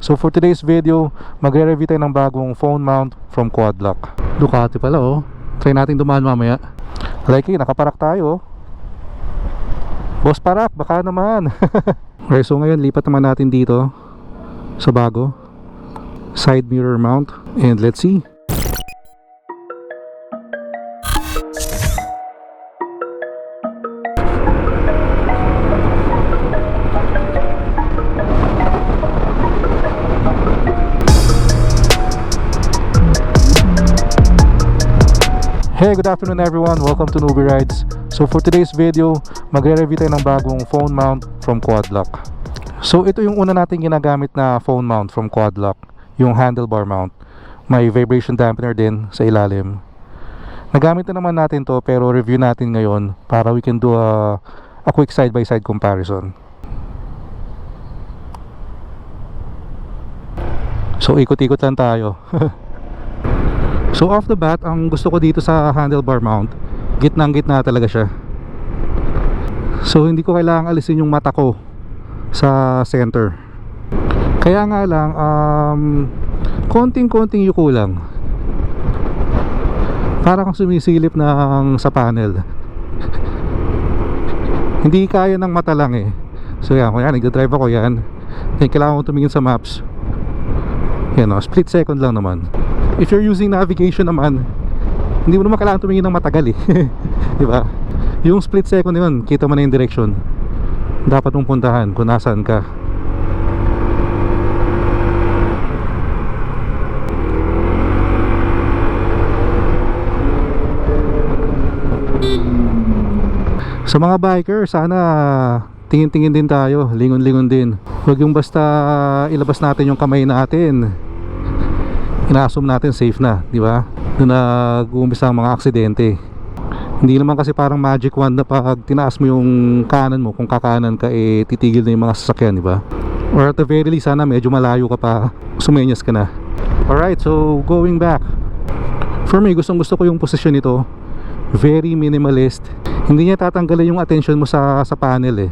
So for today's video, magre-review tayo ng bagong phone mount from Quadlock. Ducati pala oh. Try natin dumaan mamaya. Like nakaparak tayo oh. Boss parak, baka naman. Okay, so ngayon lipat naman natin dito sa bago side mirror mount, and let's see. Hey, good afternoon everyone. Welcome to Newbie Rides. So for today's video, magre-review tayo ng bagong phone mount from Quadlock. So ito yung una nating ginagamit na phone mount from Quadlock, yung handlebar mount. May vibration dampener din sa ilalim. Nagamit na naman natin to, pero review natin ngayon para we can do a quick side-by-side comparison. So ikot-ikot lang tayo. So off the bat, ang gusto ko dito sa handlebar mount, gitnang-gitna talaga siya. So hindi ko kailangang alisin yung mata ko sa center. Kaya nga lang, konting-konting yuko lang. Parang sumisilip sa panel. Hindi kaya ng mata lang eh. So yan, kung yan, nagdadrive ako yan. Then kailangan ko tumingin sa maps. Yan o, split second lang naman. If you're using navigation naman, hindi mo naman kailangan tumingin ng matagal eh. Diba? Yung split second yun, kita mo na yung direction dapat mong puntahan kung nasaan ka. Sa mga biker, sana tingin-tingin din tayo, lingon-lingon din. Huwag yung basta ilabas natin yung kamay natin, ina-assume natin safe na, di ba? Doon nag-uumpisa ang mga aksidente. Hindi naman kasi parang magic wand na pag tinaas mo yung kanan mo, kung kakanan ka eh titigil na yung mga sasakyan, di ba? Or at the very least, sana medyo malayo ka pa, sumenyas ka na. Alright, so going back, for me, gustong-gusto ko yung posisyon nito. Very minimalist. Hindi niya tatanggalin yung attention mo sa panel eh.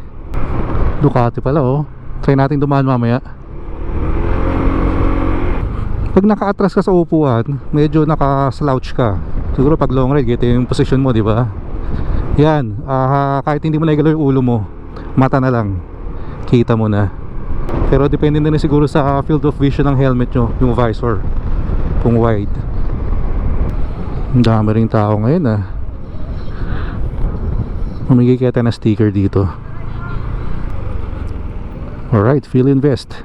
Ducati pala oh. Try natin dumaan mamaya. Pag naka-atras ka sa upuan, medyo naka-slouch ka. Siguro pag long ride, ito yung position mo, di ba? Yan, kahit hindi mo naigalaw yung ulo mo, mata na lang, kita mo na. Pero depende na rin siguro sa field of vision ng helmet nyo, yung visor, kung wide. Ang dami ring tao ngayon ah. Mamigay kita na sticker dito. Alright, feel invest.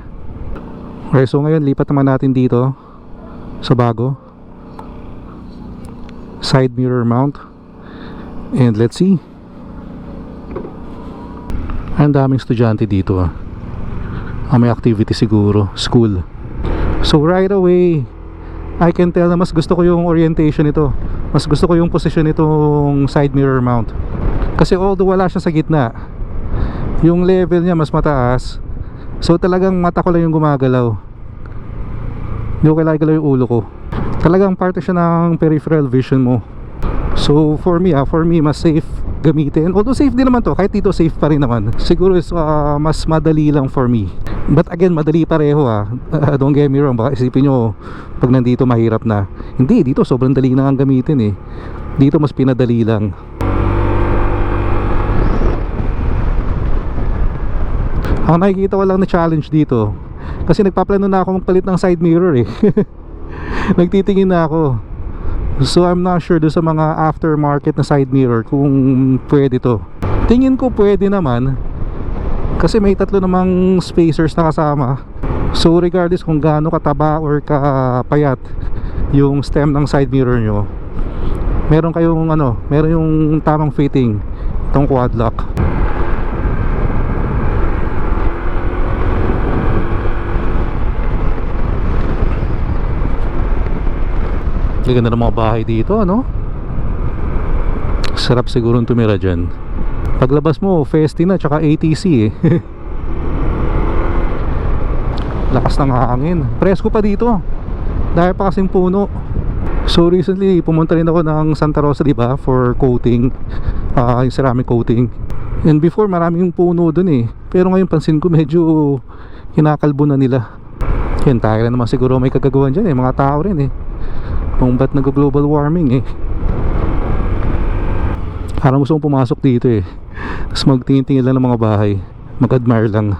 Okay, so ngayon lipat naman natin dito sa bago side mirror mount, and let's see. Ang daming estudyante dito ah. May activity siguro, school. So right away I can tell na mas gusto ko yung orientation nito. Mas gusto ko yung position nitong side mirror mount. Kasi although wala siya sa gitna, yung level niya mas mataas. So talagang mata ko lang yung gumagalaw. Hindi ko kailangan igalaw yung ulo ko. Talagang parte siya ng peripheral vision mo. So for me mas safe gamitin. Although safe din naman to, kahit dito safe pa rin naman. Siguro is mas madali lang for me. But again, madali pareho don't get me wrong, baka isipin nyo pag nandito mahirap na. Hindi, dito sobrang dali na ang gamitin eh. Dito mas pinadali lang. Ang nakikita ko lang na challenge dito, kasi nagpaplano na ako magpalit ng side mirror eh. Nagtitingin na ako. So I'm not sure do sa mga aftermarket na side mirror kung pwede to. Tingin ko pwede naman, kasi may tatlo namang spacers na kasama. So regardless kung gaano kataba or kapayat yung stem ng side mirror nyo, meron kayong meron yung tamang fitting itong Quadlock. Ganda ng mga bahay dito, sarap siguro tumira dyan. Paglabas mo, Festi na, tsaka ATC eh. Lakas ng hangin. Presko pa dito, dahil pa kasing puno. So recently, pumunta rin ako ng Santa Rosa, diba, for coating, yung ceramic coating. And before, maraming puno dun eh. Pero ngayon, pansin ko medyo kinakalbo na nila. Yun, tayo na naman siguro may kagagawan dyan mga tao rin kung ba't nag-global warming Parang gusto kong pumasok dito tapos magtingin-tingin lang ng mga bahay, mag-admire lang.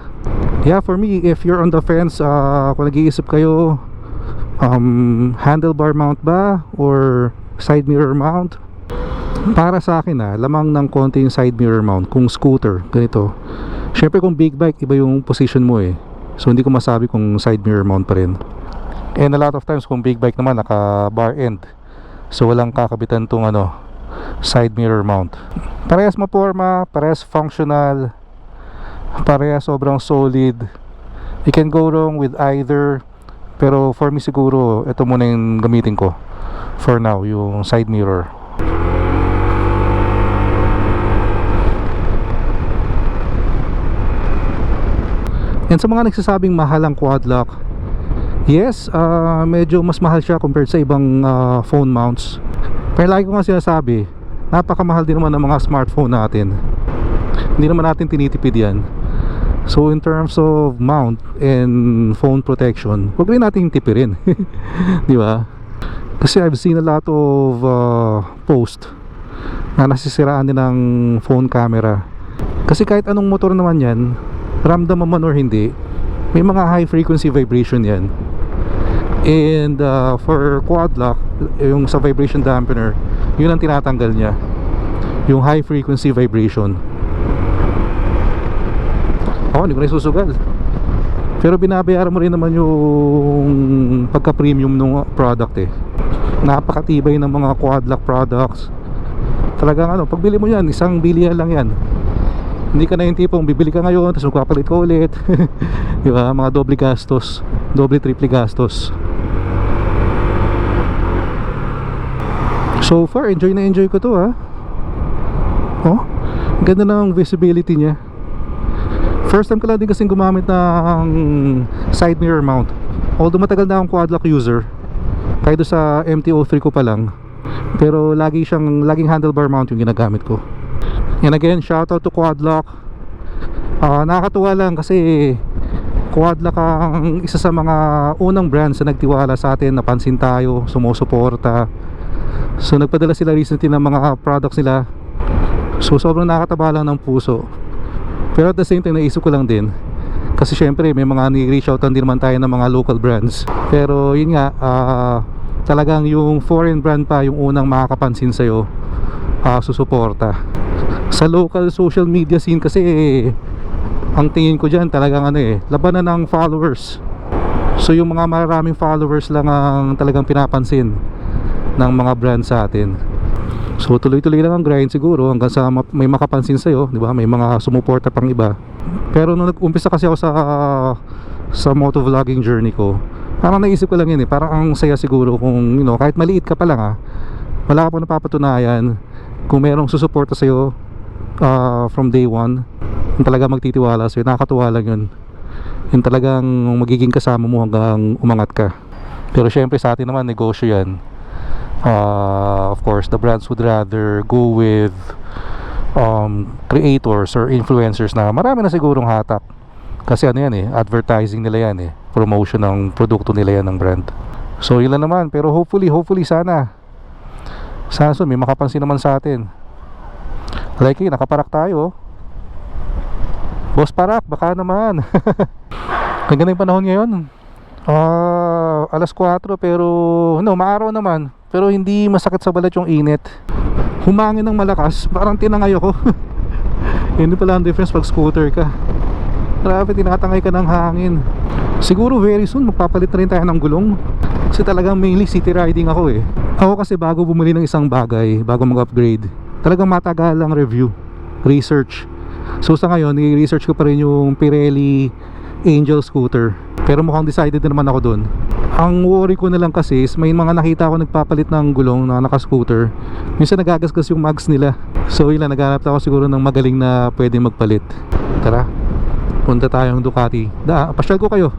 Yeah, for me, if you're on the fence, kung nag-iisip kayo, handlebar mount ba or side mirror mount, para sa akin lamang ng konti yung side mirror mount. Kung scooter, ganito. Syempre kung big bike, iba yung position mo so hindi ko masabi kung side mirror mount pa rin. And a lot of times kung big bike naman, naka bar end, so walang kakabitan tong side mirror mount. Parehas maporma, parehas functional, parehas sobrang solid. You can go wrong with either, pero for me siguro ito muna yung gamitin ko for now, yung side mirror. And sa mga nagsasabing mahal ang quad lock, yes, medyo mas mahal siya compared sa ibang phone mounts. Pero lagi ko nga sinasabi, napakamahal din naman ng mga smartphone natin. Hindi naman natin tinitipid yan. So in terms of mount and phone protection, huwag rin natin tipirin. Di ba? Kasi I've seen a lot of post na nasisiraan din ng phone camera. Kasi kahit anong motor naman yan, ramdam man or hindi, may mga high frequency vibration yan. And for quad lock, yung sa vibration dampener, yun ang tinatanggal niya, yung high frequency vibration. Hindi ko na isusugal, pero binabayaran mo rin naman yung pagka premium ng product napakatibay ng mga quad lock products. Talagang pagbili mo yan, isang bilihan lang yan. Hindi ka na yung tipong bibili ka ngayon tapos magpapalit ko ulit. Diba? Mga doble gastos, doble triple gastos. So far, enjoy na enjoy ko to ganda ng visibility niya. First time ko lang din kasing gumamit ng side mirror mount. Although matagal na akong quad lock user, kahit sa MT-03 ko pa lang, pero laging handlebar mount yung ginagamit ko. And again, shout out to quad lock. Nakakatuwa lang kasi quad lock ang isa sa mga unang brands na nagtiwala sa atin, napansin tayo, sumusuporta. So nagpadala sila recently ng mga products nila. So sobrang nakakataba lang ng puso. Pero at the same time, naisip ko lang din, kasi syempre may mga ni-reach out din naman tayo ng mga local brands. Pero yun nga, talagang yung foreign brand pa yung unang makakapansin sa'yo, susuporta. Sa local social media scene kasi ang tingin ko dyan talagang labanan ng followers. So yung mga maraming followers lang ang talagang pinapansin ng mga brand sa atin. So tuloy-tuloy lang ang grind siguro hanggang sa may makapansin sa'yo, di ba? May mga sumuporta pang iba. Pero nung nag-umpisa kasi ako sa motovlogging journey ko, parang naisip ko lang yun parang ang saya siguro kung kahit maliit ka pa lang wala ka pa napapatunayan, kung merong susuporta sa'yo from day one, yung talaga magtitiwala sa'yo, nakakatuwa lang yun. Yung talagang magiging kasama mo hanggang umangat ka. Pero syempre sa atin naman, negosyo yan. Of course, the brands would rather go with creators or influencers na marami na sigurong hatak. Kasi advertising nila yan promotion ng produkto nila yan ng brand. So yun lang naman, pero hopefully sana so may makapansin naman sa atin. Like nakaparak tayo. Boss Parak, baka naman. Kaganda yung panahon ngayon. Alas 4 pero maaraw naman, pero hindi masakit sa balat yung init. Humangin ng malakas, parang tinangay ako. Hindi pala ang difference pag scooter ka. Grabe, tinatangay ka ng hangin. Siguro very soon magpapalit na rin tayo ng gulong, kasi talagang mainly city riding ako Ako kasi bago bumili ng isang bagay, bago mag-upgrade, talagang matagal lang review, research. So sa ngayon, i-research ko pa rin yung Pirelli Angel scooter, pero mukhang decided na naman ako dun. Ang worry ko na lang kasi is may mga nakita ako nagpapalit ng gulong na naka-scooter, minsan nagagasgas yung mags nila. So yun lang, naghanap ako siguro ng magaling na pwedeng magpalit. Tara, punta tayong Ducati. Pasyal ko kayo.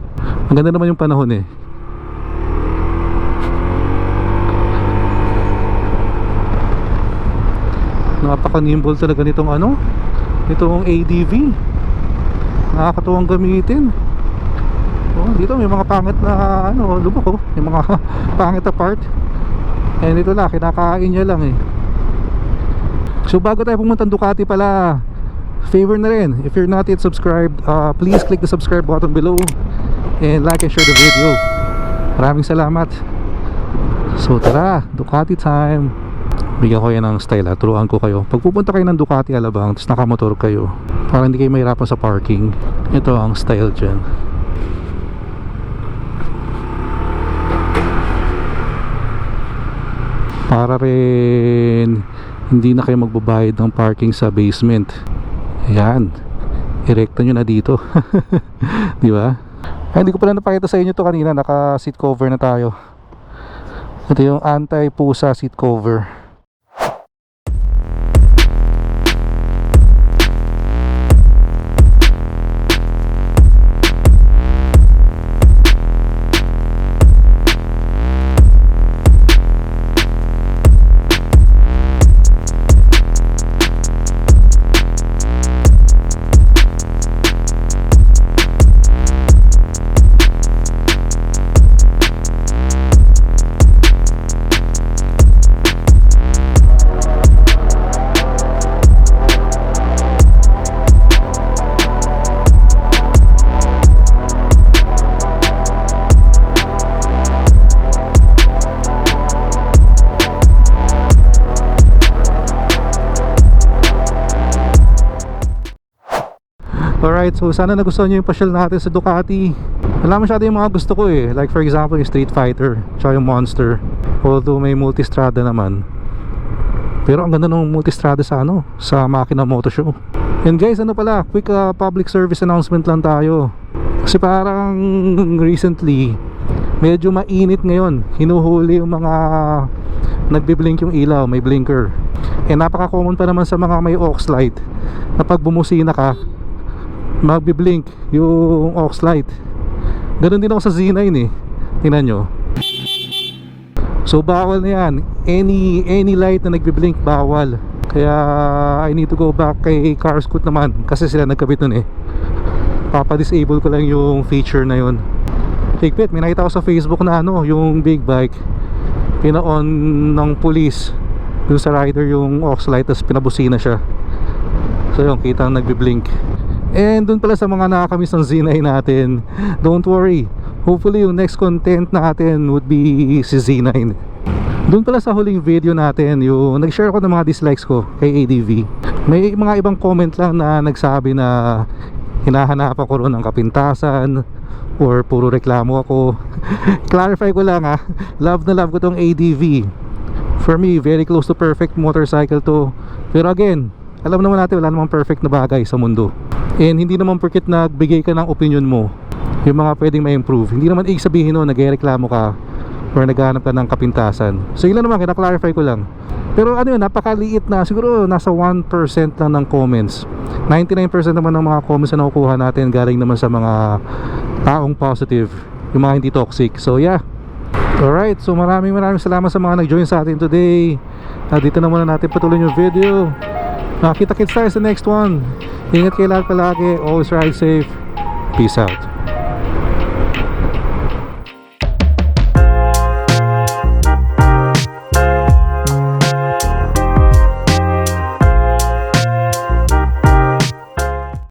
Ang ganda naman yung panahon Napaka-nimble talaga nitong itong ADV. Nakakatuwang gamitin. Dito may mga pangit na ano, lubok oh. May mga pangit na part. And ito lang, kinakain niya lang eh. So bago tayo pumunta Ducati pala, favor na rin, if you're not yet subscribed, please click the subscribe button below and like and share the video. Maraming salamat. So tara, Ducati time. Bigyan ko yan ng style ha, turuan ko kayo. Pag pupunta kayo ng Ducati Alabang, tapos nakamotor kayo, para hindi kayo mahirapan sa parking, ito ang style dyan. Para rin hindi na kayo magbabayad ng parking sa basement. Ayan, erekta nyo na dito. Di ba? Ay, hindi ko pala napakita sa inyo to kanina. Naka seat cover na tayo. Ito yung anti-pusa seat cover. Alright, so sana nagustuhan nyo yung pasyal natin sa Ducati. Wala masyado yung mga gusto ko eh. Like for example yung Street Fighter, tsaka yung Monster. Although may multistrada naman. Pero ang ganda ng multistrada sa ano, sa Makina Moto Show. And guys, ano pala, quick public service announcement lang tayo. Kasi parang recently, medyo mainit ngayon. Hinuhuli yung mga nagbiblink yung ilaw, may blinker. And napaka-common pa naman sa mga may aux light na pag bumusina ka, magbi-blink yung aux light. Ganun din ako sa Z9 eh. Tingnan nyo. So bawal na yan. Any light na nagbi-blink, bawal. Kaya I need to go back kay CarScoot naman, kasi sila nagkabit nun eh. Papa-disable ko lang yung feature na yun. Higpit, may nakita ko sa Facebook na ano, yung big bike pina-on ng police dun sa rider yung aux light, tapos pinabusina siya. So yun, kitang nagbi-blink. And dun pala sa mga nakakamiss ng Z9 natin, don't worry, hopefully yung next content natin would be si Z9. Dun pala sa huling video natin, yung nag-share ko ng mga dislikes ko kay ADV, may mga ibang comment lang na nagsabi na hinahanapan ko ron ng kapintasan or puro reklamo ako. Clarify ko lang ha, love na love ko tong ADV. For me, very close to perfect motorcycle to. Pero again, alam naman natin wala namang perfect na bagay sa mundo. And hindi naman porket nagbigay ka ng opinion mo yung mga pwedeng ma-improve, hindi naman sabihin nun nagreklamo ka or naghahanap ka ng kapintasan. So yun lang naman, kina-clarify ko lang. Pero ano yun, napakaliit na, siguro nasa 1% lang ng comments. 99% naman ng mga comments na nakukuha natin galing naman sa mga taong positive, yung mga hindi toxic. So yeah, alright, so maraming salamat sa mga nag-join sa atin today. Dito na muna natin patuloy yung video. Nakita-kits tayo sa next one. Ingat kayo lahat palagi. Always ride safe. Peace out.